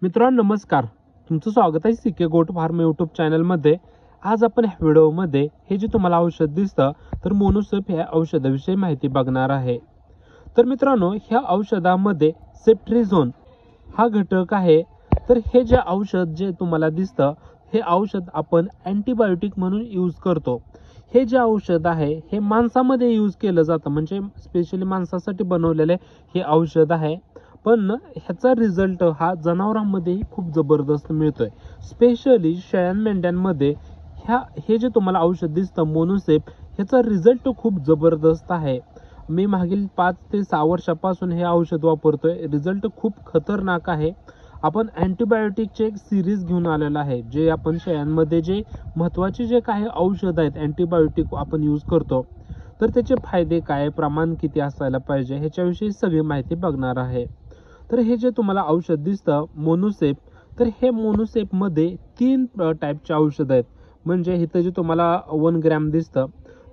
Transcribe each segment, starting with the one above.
मित्रांनो नमस्कार, तुमचं स्वागत आहे सीके गोट फार्म यूट्यूब चॅनलमध्ये। आज आपण ह्या व्हिडिओमध्ये हे जे तुम्हाला औषध दिसतं तर मोनोसेप ह्या औषधाविषयी माहिती बघणार आहे। तर मित्रांनो ह्या औषधामध्ये सेफ्ट्रिझोन हा घटक आहे। तर हे जे औषध जे तुम्हाला दिसतं हे औषध आपण अँटीबायोटिक म्हणून यूज करतो। हे जे औषध आहे हे माणसामध्ये यूज केलं जातं, म्हणजे स्पेशली माणसासाठी बनवलेले हे औषध आहे। पण ह्याचा रिझल्ट हा जनावरांमध्ये खूप जबरदस्त मिळतोय। स्पेशली शेळ्या मेंढ्यांमध्ये हे जे तुम्हाला औषध दिसतं मोनोसेप, ह्याचा रिझल्ट खूप जबरदस्त आहे। मी मागील 5 ते 6 वर्षापासून हे औषध वापरतोय। रिझल्ट खूप खतरनाक आहे। आपण अँटीबायोटिकचे एक सिरीज घेऊन आलेला आहे, जे आपण शेळ्यांमध्ये जे महत्त्वाचे जे काही औषध आहेत अँटीबायोटिक आपण यूज करतो, तर त्याचे फायदे काय, प्रमाण किती असायला पाहिजे, ह्याच्याविषयी सगळी माहिती बघणार आहे। तर हे जे तुम्हाला औषध दिसतं मोनोसेप, तर हे मोनोसेपमध्ये 3 टाईपचे औषध आहेत। म्हणजे इथं जे तुम्हाला 1 ग्रॅम दिसतं,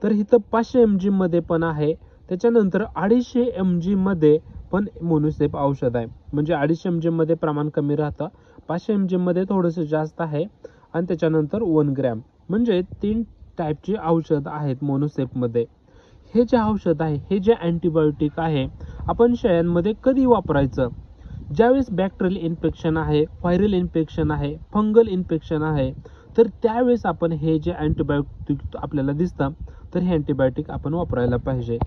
तर इथं 500 mg मध्ये पण आहे। त्याच्यानंतर 250 mg मध्ये पण मोनोसेप औषध आहे। म्हणजे 250 mg मध्ये प्रमाण कमी राहतं, 500 mg मध्ये थोडंसं जास्त आहे, आणि त्याच्यानंतर 1 ग्रॅम, म्हणजे 3 टाईपचे औषध आहेत मोनोसेपमध्ये। हे जे औषध आहे हे जे अँटीबायोटिक आहे आपण शेळ्यांमध्ये कधी वापरायचं, ज्यावेळेस बॅक्टेरियल इन्फेक्शन आहे, व्हायरल इन्फेक्शन आहे, फंगल इन्फेक्शन आहे, तर त्यावेळेस आपण हे जे अँटीबायोटिक आपल्याला दिसतं तर हे अँटीबायोटिक आपण वापरायला पाहिजे।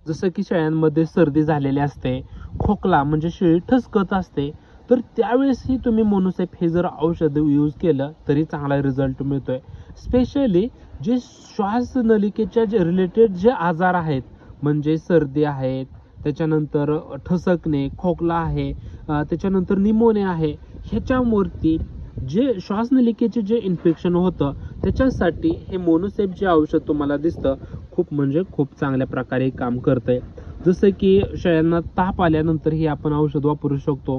जसं की शेळ्यांमध्ये सर्दी झालेली असते, खोकला म्हणजे शेळी ठसकत असते, तर त्यावेळेसही तुम्ही मोनोसेप हे जर औषध यूज केलं तरी चांगला रिझल्ट मिळतोय। स्पेशली जे श्वासनलिकेच्या जे रिलेटेड जे आजार आहेत, म्हणजे सर्दी आहेत, त्याच्यानंतर ठसकणे, खोकला आहे, त्याच्यानंतर निमोनिया आहे, ह्याच्यावरती जे श्वासनलिकेचे जे इन्फेक्शन होतं त्याच्यासाठी हे मोनोसेप जे औषध तुम्हाला दिसतं खूप म्हणजे खूप चांगल्या प्रकारे काम करतंय। जसं की शेळ्यांना ताप आल्यानंतर हे आपण औषध वापरू शकतो,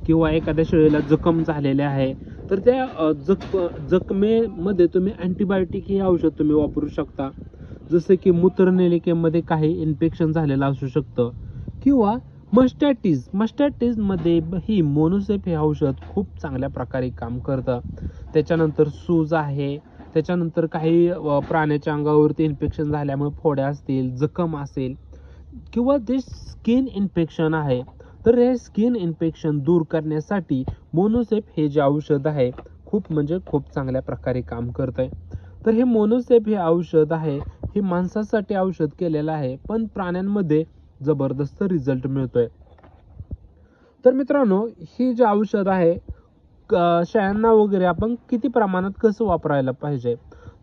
किंवा एखाद्या शेळीला जखम झालेली आहे तर त्या जखमेमध्ये तुम्ही अँटीबायोटिक हे औषध तुम्ही वापरू शकता। जसं की मूत्रनलिकेमध्ये काही इन्फेक्शन झालेलं असू शकतं, किंवा मस्टॅटिस मध्ये ही मोनोसेप हे औषध खूप चांगल्या प्रकारे काम करतं। त्याच्यानंतर सूज आहे, त्याच्यानंतर काही प्राण्याच्या अंगावरती इन्फेक्शन झाल्यामुळे फोड्या असतील, जखम असेल, किंवा ते स्किन इन्फेक्शन आहे, तर हे स्किन इन्फेक्शन दूर करण्यासाठी मोनोसेप हे जे औषध आहे खूप म्हणजे खूप चांगल्या प्रकारे काम करतंय। तर हे मोनोसेप हे औषध आहे हे माणसासाठी औषध केलेलं आहे, पण प्राण्यांमध्ये जबरदस्त रिझल्ट मिळतोय। तर मित्रांनो ही जे औषध आहे शेळ्यांना वगैरे आपण किती प्रमाणात कसं वापरायला पाहिजे,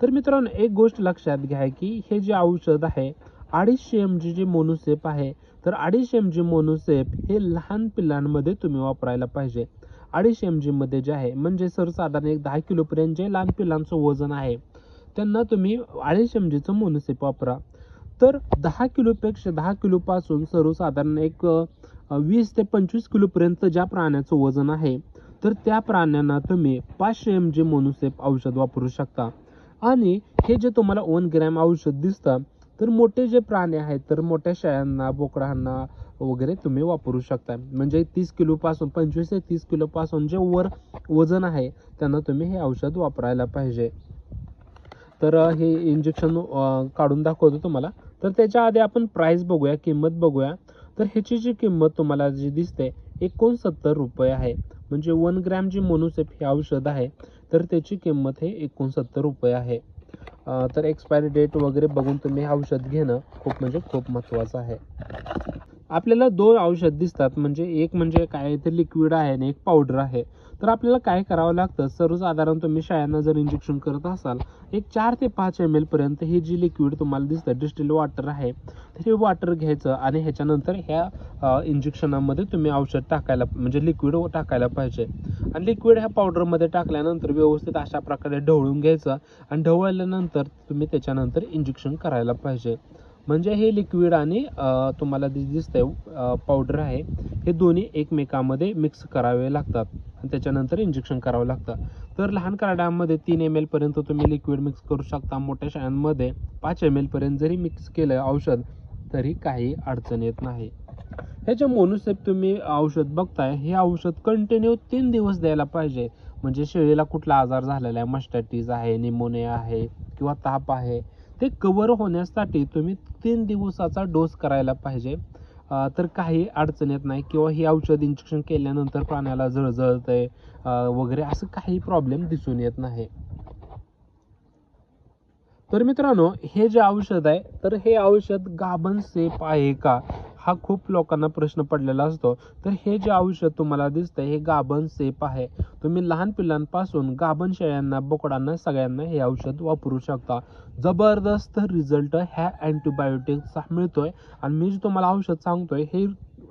तर मित्रांनो एक गोष्ट लक्षात घ्या की हे जे औषध आहे 250 mg जे मोनोसेप आहे, तर 250 mg मोनोसेप हे लहान पिल्लांमध्ये तुम्ही वापरायला पाहिजे। 250 mg मध्ये जे आहे म्हणजे सर्वसाधारण एक 10 किलो पर्यंत जे लहान पिल्लांचं वजन आहे त्यांना तुम्ही 250 mg चं मोनोसेप वापरा। तर 10 किलो पासून सर्वसाधारण एक 20 ते 25 किलो पर्यंत ज्या प्राण्याचं वजन आहे तर त्या प्राण्यांना तुम्ही 500 mg मोनोसेप औषध वापरू शकता। आणि हे जे तुम्हाला 1 ग्रॅम औषध दिसतं तर मोठे जे प्राणी आहेत, तर मोठ्या शेळ्यांना, बोकडांना वगैरे तुम्ही वापरू शकता। म्हणजे 30 किलो पासून 25 ते 30 किलो पासून जे वर वजन आहे त्यांना तुम्ही हे औषध वापरायला पाहिजे। तर हे इंजेक्शन काढून दाखवतो तुम्हाला। तर त्याच्या आधी आपण प्राइस बघूया, किंमत बघूया। तर ह्याची जी किंमत तुम्हाला जी दिसते 69 रुपये आहे। म्हणजे 1 ग्रॅम जे मोनोसेप हे औषध आहे तर त्याची किंमत हे 69 रुपये आहे। तर एक्सपायरी डेट वगैरे बघून तुम्ही हे औषध घेणं खूप म्हणजे खूप महत्त्वाचं आहे। आपल्याला 2 औषध दिसतात, म्हणजे एक म्हणजे काय ते लिक्विड आहे आणि एक पावडर आहे। तर आपल्याला काय करावं लागतं, सर्वसाधारण तुम्ही शेळ्यांना जर इंजेक्शन करत असाल एक 4 ते 5 ml पर्यंत हे जी लिक्विड तुम्हाला दिसतं डिस्टिल वॉटर आहे, तर हे वॉटर घ्यायचं आणि ह्याच्यानंतर ह्या इंजेक्शनामध्ये तुम्ही औषध टाकायला म्हणजे लिक्विड टाकायला पाहिजे। आणि लिक्विड ह्या पावडरमध्ये टाकल्यानंतर व्यवस्थित अशा प्रकारे ढवळून घ्यायचं, आणि ढवळल्यानंतर तुम्ही त्याच्यानंतर इंजेक्शन करायला पाहिजे। म्हणजे हे लिक्विड आणि तुम्हाला दिसतंय पावडर आहे हे दोन्ही एकमेकांमध्ये मिक्स करावे लागतात, आणि त्याच्यानंतर इंजेक्शन करावं लागतं। तर लहान कार्डामध्ये 3 ml पर्यंत तुम्ही लिक्विड मिक्स करू शकता, मोठ्या शेळ्यांमध्ये 5 ml पर्यंत जरी मिक्स केलं औषध तरी काही अडचण येत नाही। हे जे मोनोसेप तुम्ही औषध बघताय, हे औषध कंटिन्यू 3 दिवस द्यायला पाहिजे. म्हणजे शेळीला कुठला आजार झालेला आहे, मास्टायटिस आहे, निमोनिया आहे किंवा ताप आहे, ते कव्हर होण्यासाठी तुम्ही 3 दिवसाचा डोस करायला पाहिजे. तर काही अडचण येत नाही किंवा ही औषध इंजेक्शन केल्यानंतर प्राण्याला जळजळतंय वगैरे असं काही प्रॉब्लेम दिसून येत नाही. तर मित्रांनो, हे जे औषध आहे, तर हे औषध गाभण सेफ आहे का, हा खूप लोकांना प्रश्न पडलेला असतो. तर हे जे औषध तुम्हाला दिसतंय, हे गाभण सेफ आहे. तुम्ही लहान पिल्लांपासून गाभण शेळ्यांना, बोकडांना सगळ्यांना हे औषध वापरू शकता. जबरदस्त रिझल्ट ह्या अँटीबायोटिकचा मिळतोय. आणि मी जे तुम्हाला औषध सांगतोय, हे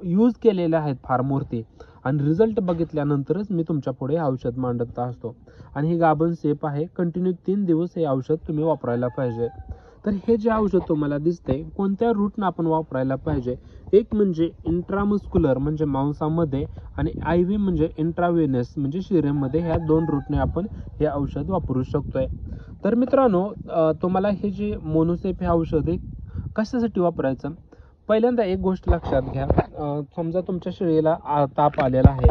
यूज केलेले आहेत फार्मवरती आणि रिझल्ट बघितल्यानंतरच मी तुमच्या पुढे औषध मांडत असतो. आणि हे गाभण सेफ आहे. कंटिन्यू 3 दिवस हे औषध तुम्ही वापरायला पाहिजे. तर हे जे औषध तुम्हाला दिसतंय, कोणत्या रूटनं आपण वापरायला पाहिजे, एक म्हणजे इंट्रामस्क्युलर म्हणजे मांसामध्ये आणि IV म्हणजे इंट्राव्हेनस म्हणजे शिरेमध्ये, ह्या 2 रूटने आपण हे औषध वापरू शकतोय. तर मित्रांनो, तुम्हाला हे जे मोनोसेप हे औषध आहे कशासाठी वापरायचं, पहिल्यांदा एक गोष्ट लक्षात घ्या. समजा तुमच्या शेळीला ताप आलेला आहे,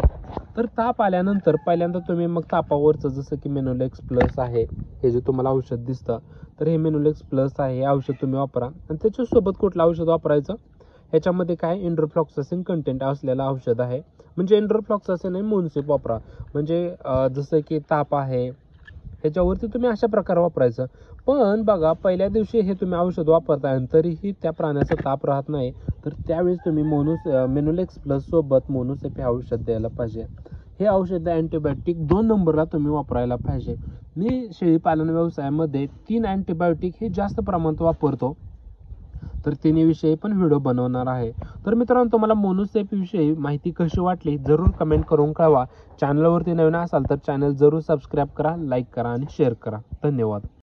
तर ताप आल्यानंतर पहिल्यांदा तुम्ही मग तापावरचं जसं की मेनोलेक्स प्लस आहे, हे जे तुम्हाला औषध दिसतं, तर हे मेनोलेक्स प्लस आहे, हे औषध तुम्ही वापरा. आणि त्याच्यासोबत कुठलं औषध वापरायचं, ह्याच्यामध्ये काय इंडोफ्लॉक्सासिन कंटेंट असलेलं औषध आहे. म्हणजे इंडोफ्लॉक्सासिन आणि मोनोसेप वापरा. म्हणजे जसं की ताप आहे ह्याच्यावरती तुम्ही अशा प्रकारे वापरायचं. पण बघा, पहिल्या दिवशी हे तुम्ही औषध वापरताय आणि तरीही त्या प्राण्याचा ताप राहत नाही, तर त्यावेळेस तुम्ही मेनोलेक्स प्लस सोबत मोनोसेप हे औषध द्यायला पाहिजे. हे औषध अँटीबायोटिक 2 नंबरला तुम्ही वापरायला पाहिजे. मी शेळीपालन व्यवसायामध्ये 3 अँटीबायोटिक हे जास्त प्रमाणात वापरतो, तर तिन्हीविषयी पण व्हिडिओ बनवणार आहे. तर मित्रांनो, तुम्हाला मोनोसेप विषयी माहिती कशी वाटली जरूर कमेंट करून कळवा. चॅनलवरती नवीन असाल तर चॅनल जरूर सबस्क्राईब करा, लाईक करा आणि शेअर करा. धन्यवाद.